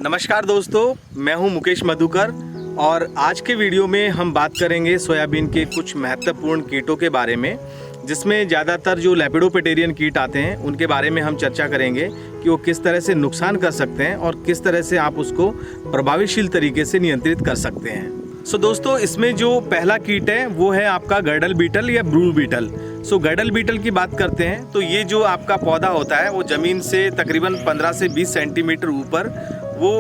नमस्कार दोस्तों, मैं हूं मुकेश मधुकर और आज के वीडियो में हम बात करेंगे सोयाबीन के कुछ महत्वपूर्ण कीटों के बारे में, जिसमें ज़्यादातर जो लेपिडोप्टेरियन कीट आते हैं उनके बारे में हम चर्चा करेंगे कि वो किस तरह से नुकसान कर सकते हैं और किस तरह से आप उसको प्रभावशील तरीके से नियंत्रित कर सकते हैं। दोस्तों, इसमें जो पहला कीट है वो है आपका गर्डल बीटल या ब्रू बीटल। गर्डल बीटल की बात करते हैं तो ये जो आपका पौधा होता है वो ज़मीन से तकरीबन 15 से 20 सेंटीमीटर ऊपर वो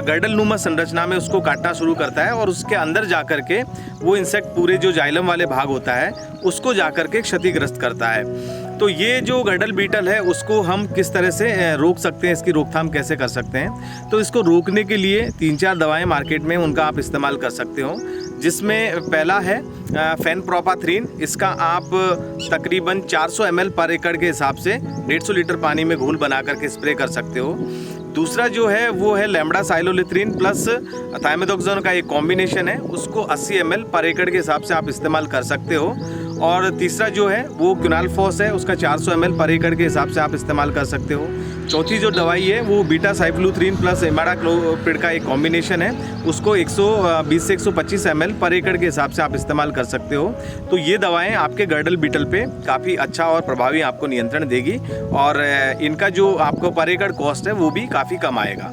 गर्डल नुमा संरचना में उसको काटना शुरू करता है और उसके अंदर जा कर के वो इंसेक्ट पूरे जो जाइलम वाले भाग होता है उसको जा कर के क्षतिग्रस्त करता है। तो ये जो गर्डल बीटल है उसको हम किस तरह से रोक सकते हैं, इसकी रोकथाम कैसे कर सकते हैं। तो इसको रोकने के लिए 3-4 दवाएं मार्केट में उनका आप इस्तेमाल कर सकते हो, जिसमें पहला है फेनप्रोपाथ्रिन। इसका आप तकरीबन 400 ml पर एकड़ के हिसाब से 150 लीटर पानी में घोल बना करके स्प्रे कर सकते हो। दूसरा जो है वो है लेम्डासाइलोलिथ्रिन प्लस थाइमेथॉक्सोन का एक कॉम्बिनेशन है, उसको 80 ml पर एकड़ के हिसाब से आप इस्तेमाल कर सकते हो। और तीसरा जो है वो क्विनालफॉस है, उसका 400 ml पर एकड़ के हिसाब से आप इस्तेमाल कर सकते हो। चौथी जो दवाई है वो बीटा साइक्लोथ्रिन प्लस इमाडाक्लोप्रिड का एक कॉम्बिनेशन है, उसको 120 से 125 ml पर एकड़ के हिसाब से आप इस्तेमाल कर सकते हो। तो ये दवाएं आपके गर्डल बीटल पे काफ़ी अच्छा और प्रभावी आपको नियंत्रण देगी और इनका जो आपको पर एकड़ कॉस्ट है वो भी काफ़ी कम आएगा।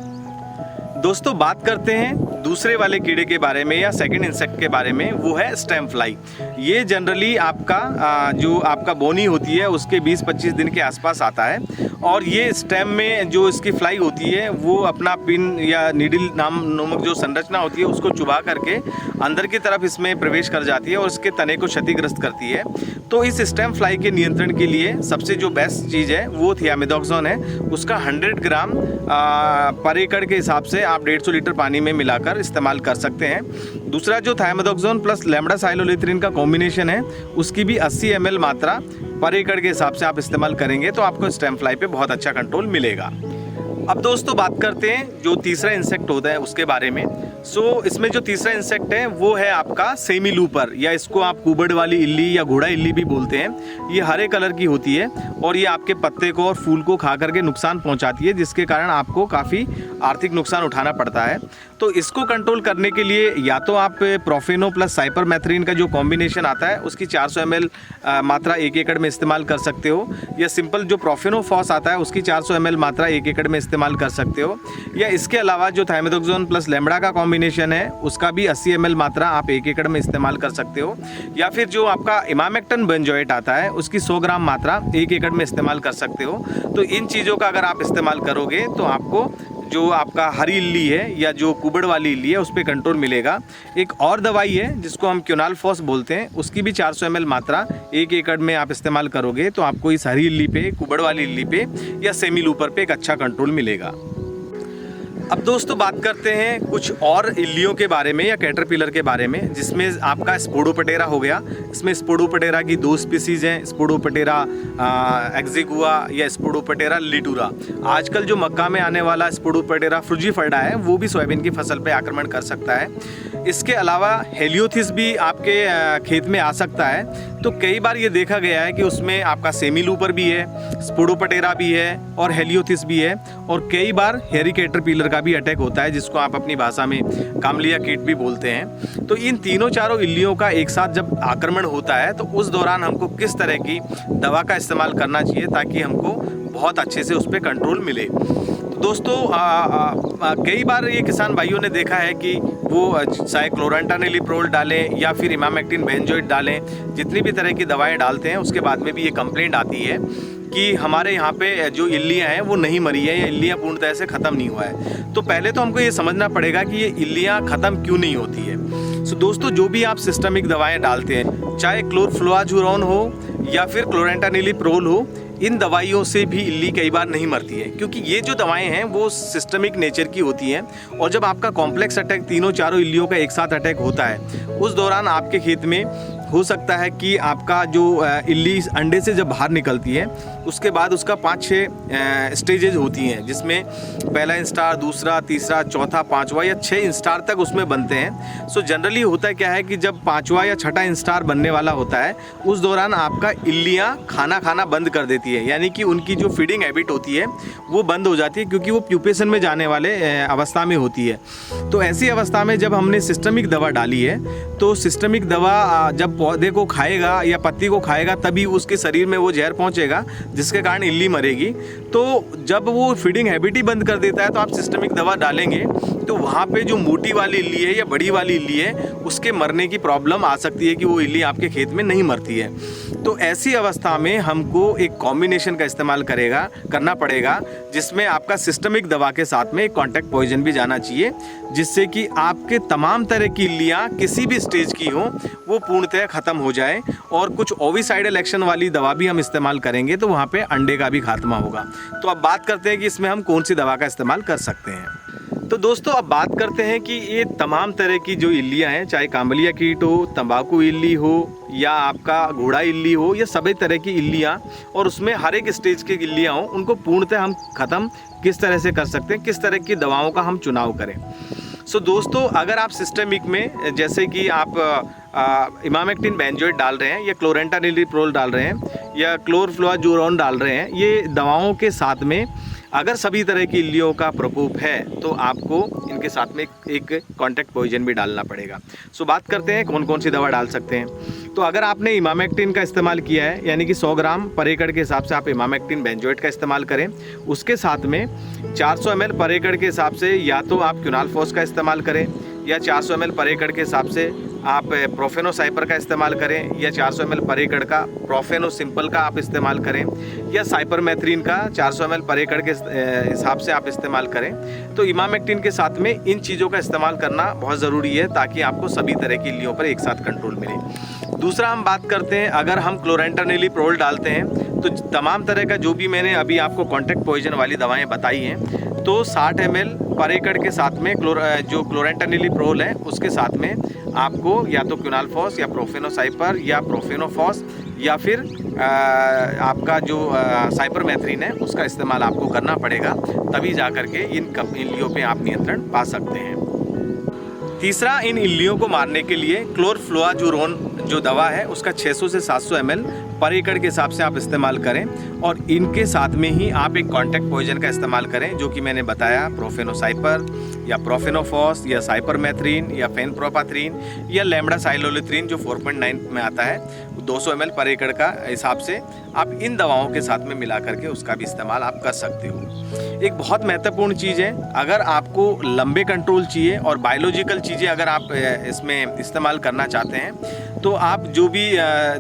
दोस्तों, बात करते हैं दूसरे वाले कीड़े के बारे में या सेकंड इंसेक्ट के बारे में, वो है स्टेम फ्लाई। ये जनरली आपका जो आपका बोनी होती है उसके 20-25 दिन के आसपास आता है और ये स्टेम में जो इसकी फ्लाई होती है वो अपना पिन या नीडल नामक जो संरचना होती है उसको चुबा करके अंदर की तरफ इसमें प्रवेश कर जाती है और इसके तने को क्षतिग्रस्त करती है। तो इस स्टेम फ्लाई के नियंत्रण के लिए सबसे जो बेस्ट चीज़ है वो थियामेथॉक्सोन है। उसका 100 ग्राम पर एकड़ के हिसाब से आप 150 लीटर पानी में मिलाकर इस्तेमाल कर सकते हैं। दूसरा जो थाइमेथॉक्सोन प्लस लेम्डासाइलोलिथ्रिन का कॉम्बिनेशन है उसकी भी 80 ml मात्रा पर एकड़ के हिसाब से आप इस्तेमाल करेंगे तो आपको स्टेम फ्लाई पे बहुत अच्छा कंट्रोल मिलेगा। अब दोस्तों, बात करते हैं जो तीसरा इंसेक्ट होता है उसके बारे में। इसमें जो तीसरा इंसेक्ट है वो है आपका सेमी लूपर, या इसको आप कुबड़ वाली इल्ली या घोड़ा इल्ली भी बोलते हैं। ये हरे कलर की होती है और ये आपके पत्ते को और फूल को खा करके नुकसान पहुंचाती है, जिसके कारण आपको काफ़ी आर्थिक नुकसान उठाना पड़ता है। तो इसको कंट्रोल करने के लिए या तो आप प्रोफेनो प्लस साइपरमेथ्रिन का जो कॉम्बिनेशन आता है उसकी 400 ml मात्रा 1 एकड़ में इस्तेमाल कर सकते हो, या सिंपल जो प्रोफेनोफॉस आता है उसकी 400 ml मात्रा 1 एकड़ में इस्तेमाल कर सकते हो, या इसके अलावा जो थाइमेथॉक्सोन प्लस लेम्बडा का कॉम्बिनेशन है उसका भी 80 ml मात्रा आप 1 एकड़ में इस्तेमाल कर सकते हो, या फिर जो आपका इमामेक्टिन बेंजोएट आता है उसकी 100 ग्राम मात्रा 1 एकड़ में इस्तेमाल कर सकते हो। तो इन चीज़ों का अगर आप इस्तेमाल करोगे तो आपको जो आपका हरी इल्ली है या जो कुबड़ वाली इल्ली है उस पर कंट्रोल मिलेगा। एक और दवाई है जिसको हम क्विनालफॉस बोलते हैं, उसकी भी 400 ml मात्रा 1 एकड़ में आप इस्तेमाल करोगे तो आपको इस हरी इल्ली पे, कुबड़ वाली इल्ली पे या सेमी लूपर पे एक अच्छा कंट्रोल मिलेगा। अब दोस्तों, बात करते हैं कुछ और इल्लियों के बारे में या कैटरपिलर के बारे में, जिसमें आपका स्पोडोपटेरा हो गया। इसमें स्पोडोपटेरा की 2 स्पीसीज़ हैं, स्पोडोपटेरा एक्जिगुआ या स्पोडोपटेरा लिटूरा। आजकल जो मक्का में आने वाला स्पोडोपटेरा फ्रूजीफर्डा है वो भी सोयाबीन की फसल पे आक्रमण कर सकता है। इसके अलावा हेलियोथिस भी आपके खेत में आ सकता है। तो कई बार ये देखा गया है कि उसमें आपका सेमी लूपर भी है, स्पोडोपटेरा भी है और हेलियोथिस भी है, और कई बार हेरी कैटरपिलर का भी अटैक होता है जिसको आप अपनी भाषा में कामलिया कीट भी बोलते हैं। तो इन तीनों चारों इल्लियों का एक साथ जब आक्रमण होता है तो उस दौरान हमको किस तरह की दवा का इस्तेमाल करना चाहिए ताकि हमको बहुत अच्छे से उस पर कंट्रोल मिले। दोस्तों, कई बार ये किसान भाइयों ने देखा है कि वो चाहे क्लोरांटानिलिप्रोल डालें या फिर इमामेक्टिन बेंजोएट डालें, जितनी भी तरह की दवाएं डालते हैं उसके बाद में भी ये कंप्लेंट आती है कि हमारे यहाँ पे जो इल्लियाँ हैं वो नहीं मरी है या इल्लियाँ पूर्णतः से ख़त्म नहीं हुआ है। तो पहले तो हमको ये समझना पड़ेगा कि ये इल्लियाँ ख़त्म क्यों नहीं होती है। दोस्तों, जो भी आप सिस्टमिक दवाएँ डालते हैं, चाहे क्लोरफ्लोआजुरोन हो या फिर क्लोरांटानिलिप्रोल हो, इन दवाइयों से भी इल्ली कई बार नहीं मरती है, क्योंकि ये जो दवाएं हैं वो सिस्टमिक नेचर की होती हैं। और जब आपका कॉम्प्लेक्स अटैक तीनों चारों इल्लियों का एक साथ अटैक होता है उस दौरान आपके खेत में हो सकता है कि आपका जो इल्ली अंडे से जब बाहर निकलती है उसके बाद उसका 5-6 स्टेजेज होती हैं, जिसमें पहला इंस्टार, दूसरा, तीसरा, चौथा, पाँचवा या 6 इंस्टार तक उसमें बनते हैं। सो जनरली होता क्या है कि जब 5वां या 6ठा इंस्टार बनने वाला होता है उस दौरान आपका इल्लियाँ खाना बंद कर देती है, यानी कि उनकी जो फीडिंग हैबिट होती है वो बंद हो जाती है, क्योंकि वो प्यूपेशन में जाने वाले अवस्था में होती है। तो ऐसी अवस्था में जब हमने सिस्टमिक दवा डाली है, तो सिस्टमिक दवा जब पौधे को खाएगा या पत्ती को खाएगा तभी उसके शरीर में वो जहर पहुंचेगा, जिसके कारण इल्ली मरेगी। तो जब वो फीडिंग हैबिट ही बंद कर देता है तो आप सिस्टमिक दवा डालेंगे तो वहाँ पे जो मोटी वाली इल्ली है या बड़ी वाली इल्ली है उसके मरने की प्रॉब्लम आ सकती है कि वो इल्ली आपके खेत में नहीं मरती है। तो ऐसी अवस्था में हमको एक कॉम्बिनेशन का इस्तेमाल करना पड़ेगा, जिसमें आपका सिस्टमिक दवा के साथ में एक कॉन्टैक्ट पॉइजन भी जाना चाहिए, जिससे कि आपके तमाम तरह की इल्लियाँ किसी भी स्टेज की हो वो पूर्णतः ख़त्म हो जाए। और कुछ ओविसाइडल एक्शन वाली दवा भी हम इस्तेमाल करेंगे तो वहाँ पे अंडे का भी खात्मा होगा। तो अब बात करते हैं कि इसमें हम कौन सी दवा का इस्तेमाल कर सकते हैं। तो दोस्तों अब बात करते हैं कि ये तमाम तरह की जो इल्लियाँ हैं, चाहे कांबलिया कीट हो, तंबाकू इल्ली हो या आपका घोड़ा इल्ली हो, या सभी तरह की इल्लियाँ, और उसमें हर एक स्टेज की इल्लियाँ हो, उनको पूर्णतः हम ख़त्म किस तरह से कर सकते हैं, किस तरह की दवाओं का हम चुनाव करें। सो दोस्तों अगर आप सिस्टमिक में जैसे कि आप इमामेक्टिन बेंजोएट डाल रहे हैं या क्लोरेंटानिलिप्रोल डाल रहे हैं या क्लोरफ्लोआजुरोन डाल रहे हैं, ये दवाओं के साथ में अगर सभी तरह की इल्लियों का प्रकोप है तो आपको इनके साथ में एक कॉन्टैक्ट पॉइजन भी डालना पड़ेगा। सो बात करते हैं कौन कौन सी दवा डाल सकते हैं। तो अगर आपने इमामेक्टिन का इस्तेमाल किया है, यानी कि 100 ग्राम पर एकड़ के हिसाब से आप इमामेक्टिन बेंजोएट का इस्तेमाल करें। उसके साथ में 400 ml पर एकड़ के हिसाब से या तो आप क्विनालफॉस का इस्तेमाल करें, या 400 ml पर एकड़ के हिसाब से आप प्रोफेनोसाइपर का इस्तेमाल करें, या 400 ml पर एकड़ का प्रोफेनो सिंपल का आप इस्तेमाल करें, या साइपरमेथ्रिन का 400 ml पर एकड़ के हिसाब से आप इस्तेमाल करें। तो इमामेक्टिन के साथ में इन चीज़ों का इस्तेमाल करना बहुत ज़रूरी है ताकि आपको सभी तरह की इल्लियों पर एक साथ कंट्रोल मिले। दूसरा हम बात करते हैं, अगर हम क्लोरेंटानिलिप्रोल डालते हैं तो तमाम तरह का जो भी मैंने अभी आपको कॉन्टैक्ट पॉइजन वाली दवाएँ बताई हैं, तो 60 ml पर एकड़ के साथ में जो क्लोरेंटानिलिप्रोल है उसके साथ में आपको या तो क्विनालफॉस या प्रोफेनोसाइपर या प्रोफेनोफॉस या फिर आपका जो साइपरमेथ्रिन है उसका इस्तेमाल आपको करना पड़ेगा, तभी जा कर के इन इल्लियों पे आप नियंत्रण पा सकते हैं। तीसरा, इन इल्लियों को मारने के लिए क्लोरफ्लोआजुरोन जो दवा है उसका 600 से 700 ml पर एकड़ के हिसाब से आप इस्तेमाल करें, और इनके साथ में ही आप एक कॉन्टैक्ट पॉइजन का इस्तेमाल करें जो कि मैंने बताया, प्रोफेनोसाइपर या प्रोफेनोफॉस या साइपरमेथ्रिन या फेनप्रोपाथ्रिन या लैम्ब्डासाइलोलिथ्रिन जो 4.9 में आता है, 200 ml पर एकड़ का हिसाब से आप इन दवाओं के साथ में मिला करके उसका भी इस्तेमाल आप कर सकते हो। एक बहुत महत्वपूर्ण चीज़ है, अगर आपको लंबे कंट्रोल चाहिए और बायोलॉजिकल चीज़ें अगर आप इसमें इस्तेमाल करना चाहते हैं, तो आप जो भी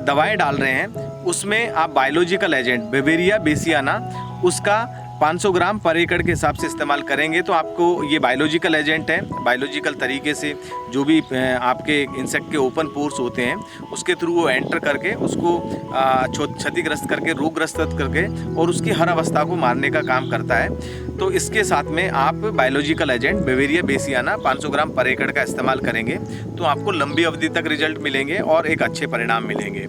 दवाएं डाल रहे हैं उसमें आप बायोलॉजिकल एजेंट बेवेरिया बेसियाना उसका 500 ग्राम पर एकड़ के हिसाब से इस्तेमाल करेंगे तो आपको ये बायोलॉजिकल एजेंट है, बायोलॉजिकल तरीके से जो भी आपके इंसेक्ट के ओपन पोर्स होते हैं उसके थ्रू वो एंटर करके उसको क्षतिग्रस्त करके, रोगग्रस्त करके और उसकी हर अवस्था को मारने का काम करता है। तो इसके साथ में आप बायोलॉजिकल एजेंट बेवेरिया बेसियाना 500 ग्राम पर एकड़ का इस्तेमाल करेंगे तो आपको लंबी अवधि तक रिजल्ट मिलेंगे और एक अच्छे परिणाम मिलेंगे।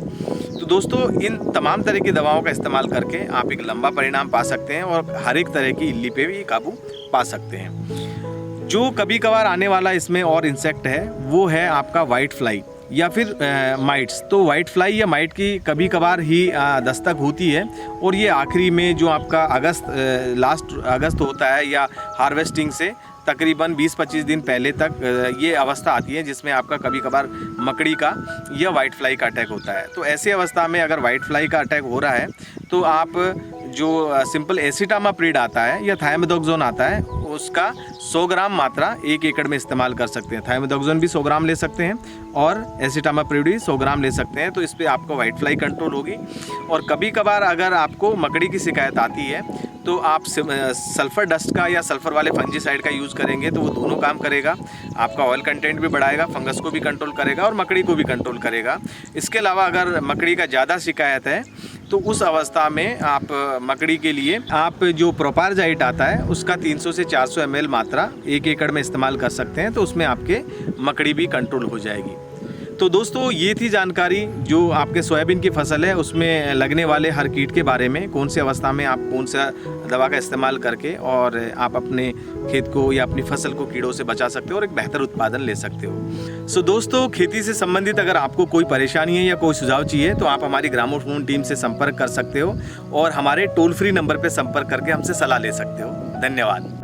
तो दोस्तों इन तमाम तरह की दवाओं का इस्तेमाल करके आप एक लंबा परिणाम पा सकते हैं और हर एक तरह की इल्ली पे भी काबू पा सकते हैं। जो कभी कभार आने वाला इसमें और इंसेक्ट है वो है आपका वाइट फ्लाई या फिर माइट्स। तो वाइट फ्लाई या माइट की कभी कभार ही दस्तक होती है और ये आखिरी में जो आपका लास्ट अगस्त होता है या हार्वेस्टिंग से तकरीबन 20-25 दिन पहले तक ये अवस्था आती है जिसमें आपका कभी कभार मकड़ी का या वाइट फ्लाई का अटैक होता है। तो ऐसी अवस्था में अगर वाइट फ्लाई का अटैक हो रहा है तो आप जो सिंपल एसिटामाप्रिड आता है या थाइमेथोक्सोन आता है उसका 100 ग्राम मात्रा 1 एकड़ में इस्तेमाल कर सकते हैं। थाइमेथोक्सोन भी 100 ग्राम ले सकते हैं और एसिटामाप्रिड भी 100 ग्राम ले सकते हैं। तो इस पर आपको वाइट फ्लाई कंट्रोल होगी। और कभी कभार अगर आपको मकड़ी की शिकायत आती है तो आप सल्फ़र डस्ट का या सल्फ़र वाले फंजीसाइड का यूज़ करेंगे तो वो दोनों काम करेगा। आपका ऑयल कंटेंट भी बढ़ाएगा, फंगस को भी कंट्रोल करेगा और मकड़ी को भी कंट्रोल करेगा। इसके अलावा अगर मकड़ी का ज़्यादा शिकायत है तो उस अवस्था में आप मकड़ी के लिए आप जो प्रोपारजाइट आता है उसका 300 से 400 ml मात्रा 1 एकड़ में इस्तेमाल कर सकते हैं। तो उसमें आपके मकड़ी भी कंट्रोल हो जाएगी। तो दोस्तों ये थी जानकारी जो आपके सोयाबीन की फसल है उसमें लगने वाले हर कीट के बारे में, कौन सी अवस्था में आप कौन सा दवा का इस्तेमाल करके और आप अपने खेत को या अपनी फसल को कीड़ों से बचा सकते हो और एक बेहतर उत्पादन ले सकते हो। सो दोस्तों, खेती से संबंधित अगर आपको कोई परेशानी है या कोई सुझाव चाहिए तो आप हमारी ग्रामोफोन टीम से संपर्क कर सकते हो और हमारे टोल फ्री नंबर पर संपर्क करके हमसे सलाह ले सकते हो। धन्यवाद।